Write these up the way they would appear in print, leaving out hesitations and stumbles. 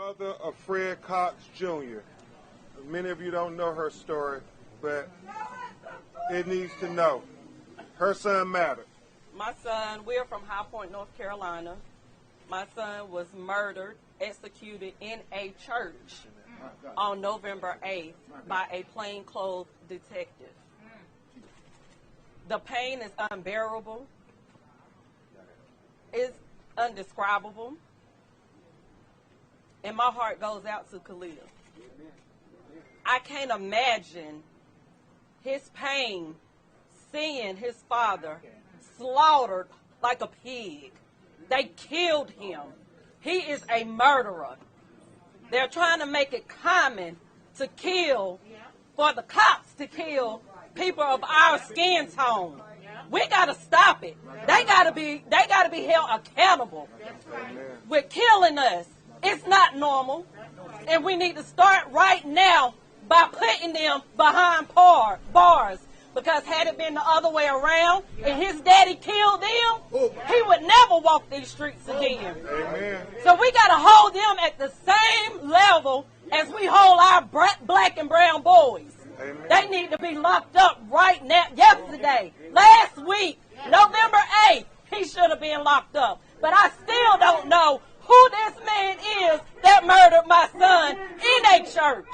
Mother of Fred Cox Jr. Many of you don't know her story, but it needs to know. Her son mattered. My son, we're from High Point, North Carolina. My son was murdered, executed in a church on November 8th by a plainclothes detective. The pain is unbearable. It's indescribable. And my heart goes out to Khalil. I can't imagine his pain seeing his father slaughtered like a pig. They killed him. He is a murderer. They're trying to make it common to kill, for the cops to kill people of our skin tone. We gotta stop it. They gotta be held accountable. With killing us. It's not normal. And we need to start right now by putting them behind bars. Because had it been the other way around and his daddy killed them, he would never walk these streets again. Amen. So we got to hold them at the same level as we hold our black and brown boys. Amen. They need to be locked up right now. Yesterday, last week, November 8th, he should have been locked up. But I still don't know who this man is that murdered my son in a church.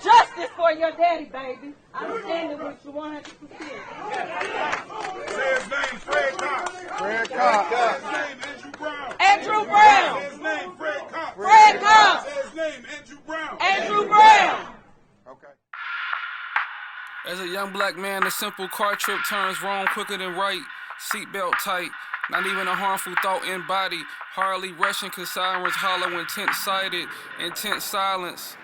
Justice for your daddy, baby. I stand it with you 100%. Say his name, Fred Cox. Fred Cox. Say his name, Andrew Brown. Andrew Brown. Say his name, Fred Cox. Fred Cox. Say his name, Andrew Brown. Andrew Brown. Okay. As a young black man, a simple car trip turns wrong quicker than right. Seatbelt tight, not even a harmful thought embodied. Hardly rushing cause sirens hollow, intent-sighted, intense silence.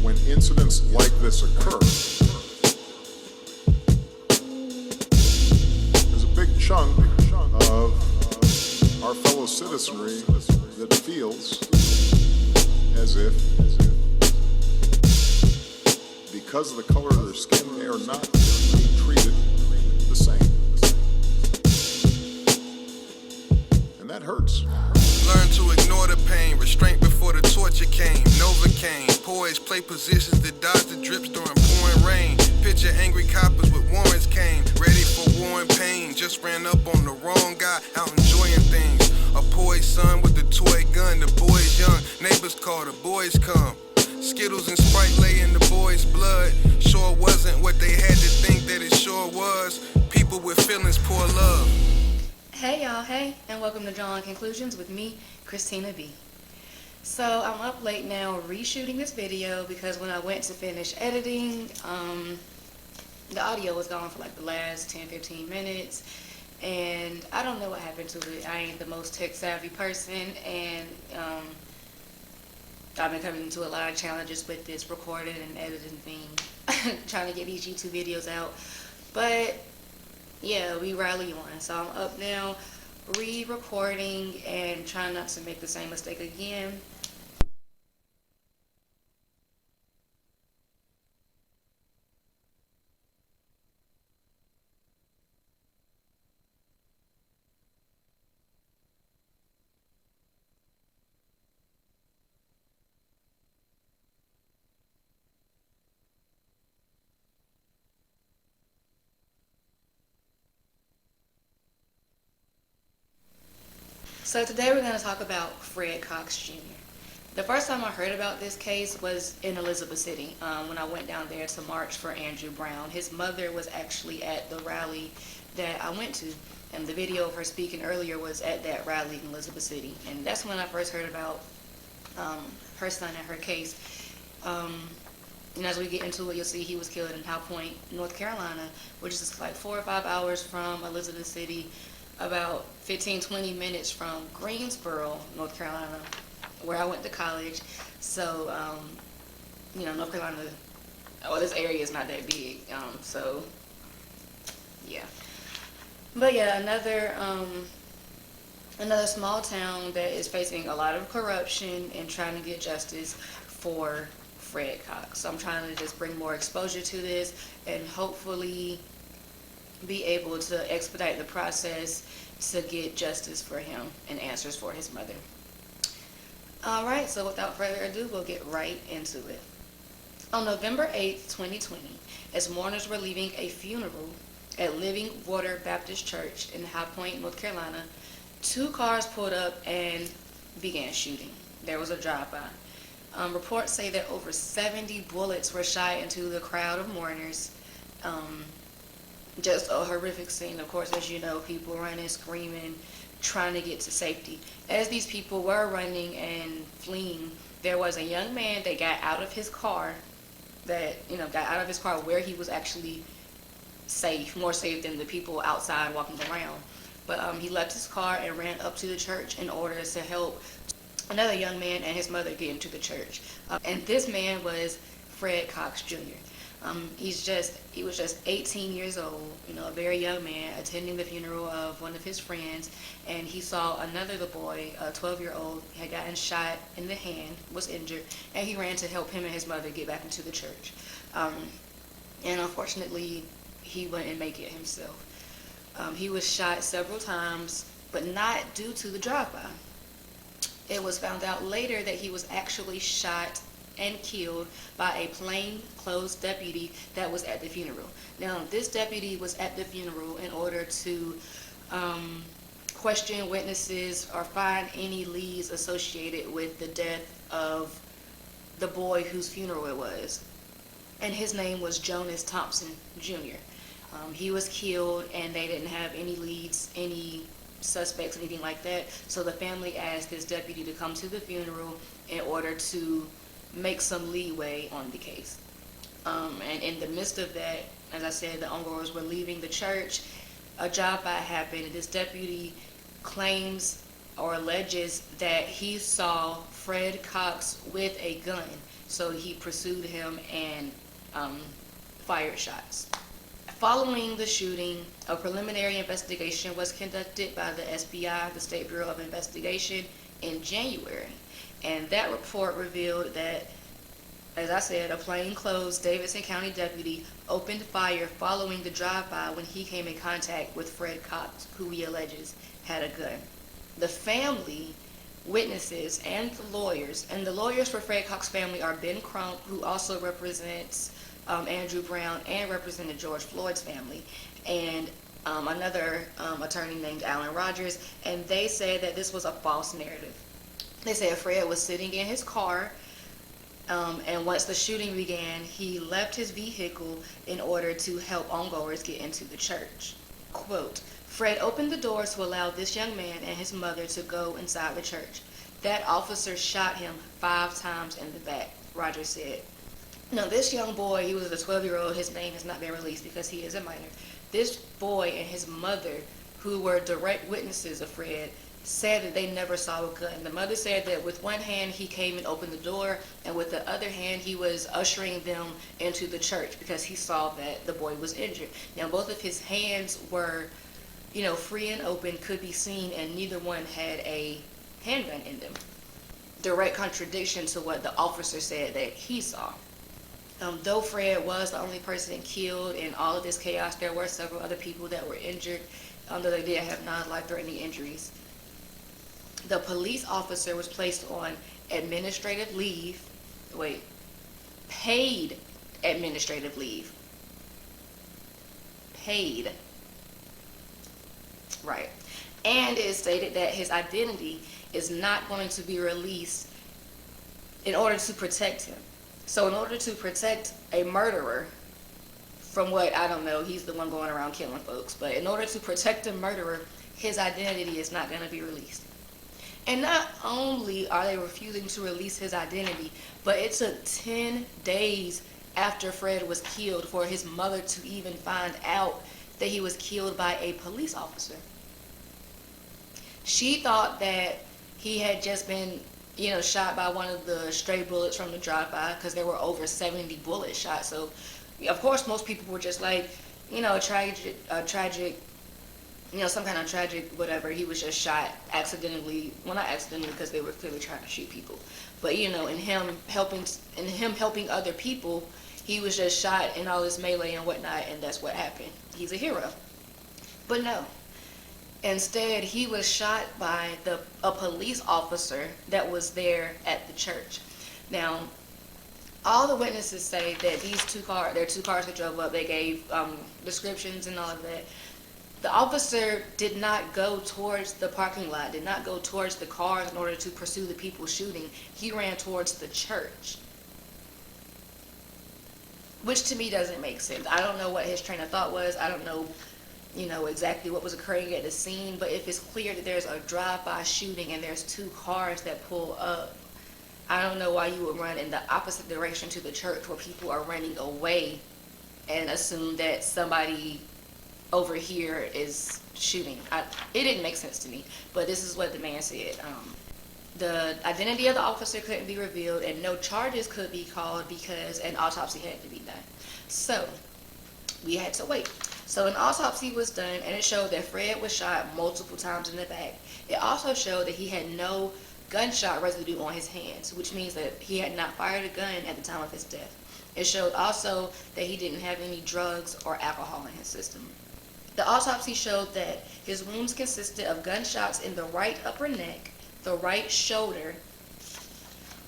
When incidents like this occur, there's a big chunk of our fellow citizenry that feels as if, because of the color of their skin, they are not being treated the same. And that hurts. Learn to ignore the pain, restraint before the torture came. Novocaine, poised, play positions that dodge the drips during pouring rain. Picture angry coppers with warrants came, ready for war and pain. Just ran up on the wrong guy, out enjoying things. A poised son with a toy gun, the boy's young. Neighbors call, the boys come. Skittles and Sprite lay in the boy's blood. Sure wasn't what they had to think that it sure was. People with feelings pour love. Hey y'all, hey, and welcome to Drawing Conclusions with me, Christina B. So I'm up late now reshooting this video because when I went to finish editing, the audio was gone for like the last 10-15 minutes, and I don't know what happened to it. I ain't the most tech savvy person, and I've been coming into a lot of challenges with this recording and editing thing, trying to get these YouTube videos out, but yeah, we rally on. So I'm up now, re-recording and trying not to make the same mistake again. So today we're going to talk about Fred Cox Jr. The first time I heard about this case was in Elizabeth City when I went down there to march for Andrew Brown. His mother was actually at the rally that I went to, and the video of her speaking earlier was at that rally in Elizabeth City. And that's when I first heard about her son and her case. And as we get into it, you'll see he was killed in High Point, North Carolina, which is like 4 or 5 hours from Elizabeth City, about 15-20 minutes from Greensboro, North Carolina, where I went to college. So, you know, North Carolina, well, this area is not that big, so, yeah. But yeah, another small town that is facing a lot of corruption and trying to get justice for Fred Cox. So I'm trying to just bring more exposure to this and hopefully be able to expedite the process to get justice for him and answers for his mother. Alright, so without further ado, we'll get right into it. On November 8th, 2020, as mourners were leaving a funeral at Living Water Baptist Church in High Point, North Carolina, 2 cars pulled up and began shooting. There was a drive-by. Reports say that over 70 bullets were shot into the crowd of mourners. Just a horrific scene. Of course, as you know, people running, screaming, trying to get to safety. As these people were running and fleeing, there was a young man that got out of his car, where he was actually safe, more safe than the people outside walking around. But he left his car and ran up to the church in order to help another young man and his mother get into the church. And this man was Fred Cox Jr. He was just 18 years old, a very young man, attending the funeral of one of his friends, and he saw another little boy, a 12-year-old, had gotten shot in the hand, was injured, and he ran to help him and his mother get back into the church. And unfortunately, he wouldn't make it himself. He was shot several times, but not due to the drive-by. It was found out later that he was actually shot and killed by a plainclothes deputy that was at the funeral. Now, this deputy was at the funeral in order to question witnesses or find any leads associated with the death of the boy whose funeral it was. And his name was Jonas Thompson Jr. He was killed, and they didn't have any leads, any suspects, anything like that. So the family asked this deputy to come to the funeral in order to make some leeway on the case. And in the midst of that, as I said, the ongoers were leaving the church. A drive-by happened. This deputy claims or alleges that he saw Fred Cox with a gun. So he pursued him and fired shots. Following the shooting, a preliminary investigation was conducted by the SBI, the State Bureau of Investigation, in January. And that report revealed that, as I said, a plainclothes Davidson County deputy opened fire following the drive-by when he came in contact with Fred Cox, who he alleges had a gun. The family, witnesses, and the lawyers for Fred Cox family are Ben Crump, who also represents Andrew Brown and represented George Floyd's family, and another attorney named Alan Rogers, and they said that this was a false narrative. They said Fred was sitting in his car, and once the shooting began, he left his vehicle in order to help ongoers get into the church. Quote, Fred opened the door to allow this young man and his mother to go inside the church. That officer shot him 5 times in the back, Rogers said. Now, this young boy, he was a 12-year-old, his name has not been released because he is a minor. This boy and his mother, who were direct witnesses of Fred, said that they never saw a gun. The mother said that with one hand he came and opened the door, and with the other hand he was ushering them into the church because he saw that the boy was injured. Now, both of his hands were, free and open, could be seen, and neither one had a handgun in them. Direct contradiction to what the officer said that he saw. Though Fred was the only person killed in all of this chaos, there were several other people that were injured, though they did have non-life-threatening injuries. The police officer was placed on administrative leave. Paid administrative leave. Paid. Right. And it stated that his identity is not going to be released in order to protect him. So in order to protect a murderer from what, I don't know, he's the one going around killing folks, but in order to protect a murderer, his identity is not going to be released. And not only are they refusing to release his identity, but it took 10 days after Fred was killed for his mother to even find out that he was killed by a police officer. She thought that he had just been shot by one of the stray bullets from the drive-by, because there were over 70 bullet shots. So, of course, most people were just like, tragic, some kind of tragic whatever. He was just shot accidentally. Well, not accidentally, because they were clearly trying to shoot people. But, in him helping other people, he was just shot in all this melee and whatnot, and that's what happened. He's a hero. But no. Instead, he was shot by a police officer that was there at the church. Now, all the witnesses say that there are two cars that drove up. They gave descriptions and all of that. The officer did not go towards the parking lot, did not go towards the cars in order to pursue the people shooting. He ran towards the church, which to me doesn't make sense. I don't know what his train of thought was. I don't know, exactly what was occurring at the scene, but if it's clear that there's a drive-by shooting and there's two cars that pull up, I don't know why you would run in the opposite direction to the church where people are running away and assume that somebody over here is shooting. It didn't make sense to me, but this is what the man said. The identity of the officer couldn't be revealed and no charges could be called because an autopsy had to be done. So we had to wait. So an autopsy was done and it showed that Fred was shot multiple times in the back. It also showed that he had no gunshot residue on his hands, which means that he had not fired a gun at the time of his death. It showed also that he didn't have any drugs or alcohol in his system. The autopsy showed that his wounds consisted of gunshots in the right upper neck, the right shoulder,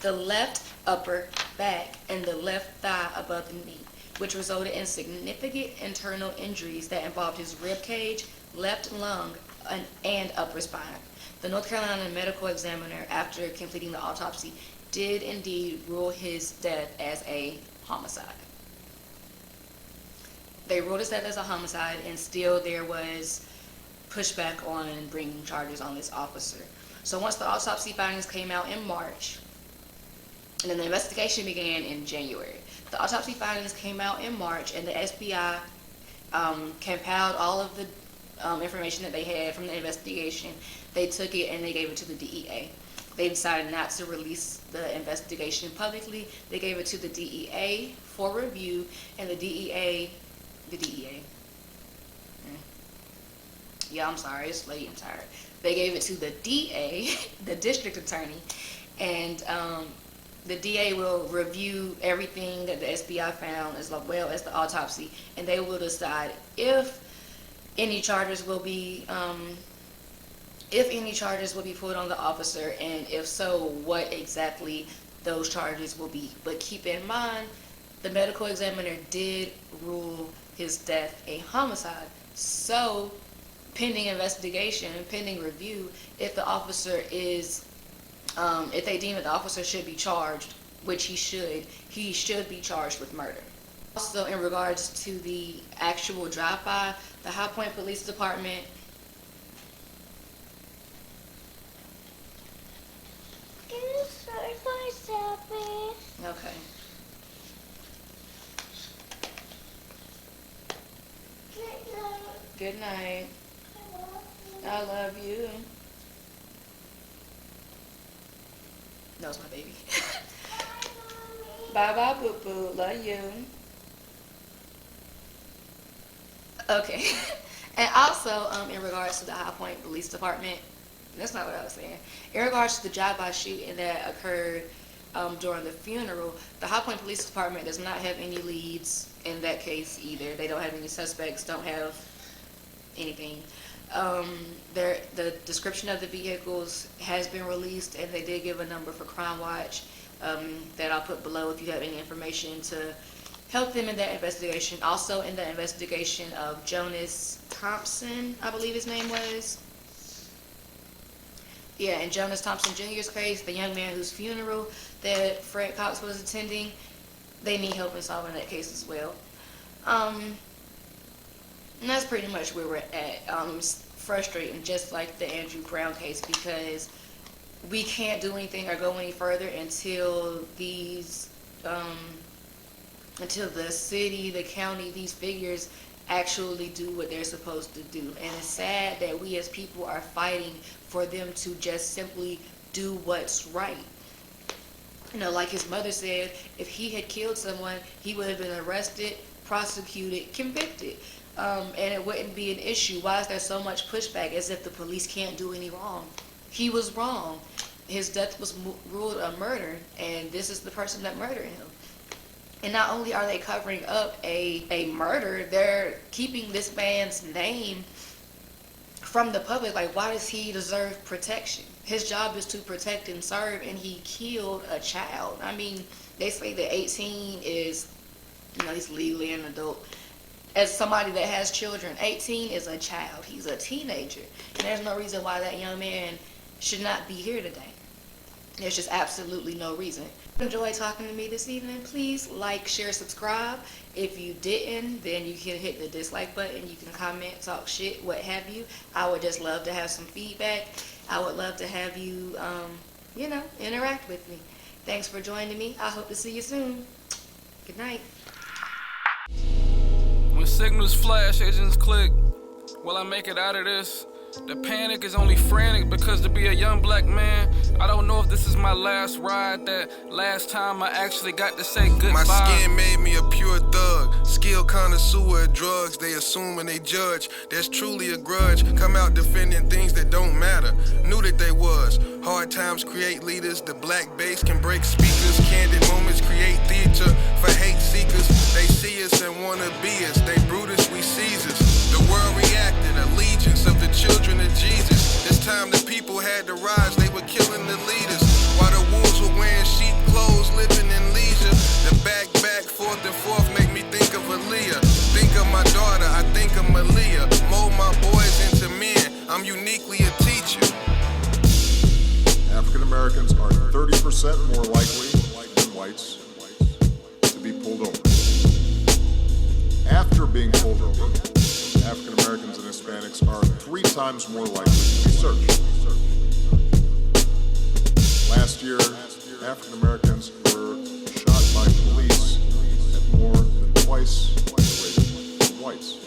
the left upper back, and the left thigh above the knee, which resulted in significant internal injuries that involved his rib cage, left lung, and upper spine. The North Carolina medical examiner, after completing the autopsy, did indeed rule his death as a homicide. They ruled his death as a homicide, and still there was pushback on bringing charges on this officer. So once the autopsy findings came out in March, and then the investigation began in January. The autopsy findings came out in March, and the FBI compiled all of the information that they had from the investigation. They took it and they gave it to the DEA. They decided not to release the investigation publicly. They gave it to the DEA for review, and the DEA. Yeah, I'm sorry, it's late, I'm tired. They gave it to the DA, the district attorney, and the DA will review everything that the FBI found as well as the autopsy, and they will decide if any charges will be put on the officer, and if so, what exactly those charges will be. But keep in mind, the medical examiner did rule his death a homicide. So, pending investigation, pending review, if the officer is, if they deem that the officer should be charged, which he should be charged with murder. Also, in regards to the actual drive-by, the High Point Police Department Okay. Good night. I love you. That was my baby. Bye-bye, boo-boo. Love you. Okay. And also, in regards to the High Point Police Department, that's not what I was saying. In regards to the drive-by shooting that occurred during the funeral, the High Point Police Department does not have any leads in that case either. They don't have any suspects, don't have anything. The description of the vehicles has been released, and they did give a number for Crime Watch that I'll put below if you have any information to help them in that investigation. Also in the investigation of Jonas Thompson, I believe his name was. Yeah, in Jonas Thompson Jr.'s case, the young man whose funeral that Fred Cox was attending, they need help in solving that case as well. And that's pretty much where we're at. It's frustrating, just like the Andrew Brown case, because we can't do anything or go any further until these, until the city, the county, these figures actually do what they're supposed to do. And it's sad that we as people are fighting for them to just simply do what's right. You know, like his mother said, if he had killed someone, he would have been arrested, prosecuted, convicted. And it wouldn't be an issue. Why is there so much pushback as if the police can't do any wrong? He was wrong. His death was ruled a murder, and this is the person that murdered him. And not only are they covering up a murder, they're keeping this man's name from the public, like, why does he deserve protection? His job is to protect and serve, and he killed a child. I mean, they say that 18 is, he's legally an adult. As somebody that has children, 18 is a child. He's a teenager. And there's no reason why that young man should not be here today. There's just absolutely no reason. If you enjoyed talking to me this evening, please like, share, subscribe. If you didn't, then you can hit the dislike button. You can comment, talk shit, what have you. I would just love to have some feedback. I would love to have you, interact with me. Thanks for joining me. I hope to see you soon. Good night. When signals flash, agents click. Will I make it out of this? The panic is only frantic because to be a young black man, I don't know if this is my last ride, that last time I actually got to say goodbye. My skin made me a pure thug, skill connoisseur of drugs. They assume and they judge. There's truly a grudge. Come out defending things that don't matter. Knew that they was. Hard times create leaders. The black bass can break speakers. Candid moments create theater for hate seekers. They see us and wanna be us. They brutish, we Caesars. The world reacted. Allegiance of the children of Jesus. This time the people had to rise. They were killing the leaders. While the wolves were wearing sheep clothes, living in leisure. The back, forth and forth make me think of Aaliyah. Think of my daughter, I think of Malia. Mold my boys into men. I'm uniquely a teacher. African Americans are 30% more likely than whites to be pulled over. After being pulled over, African Americans and Hispanics are 3 times more likely to be searched. Last year, African Americans were shot by police at more than twice the rate of whites.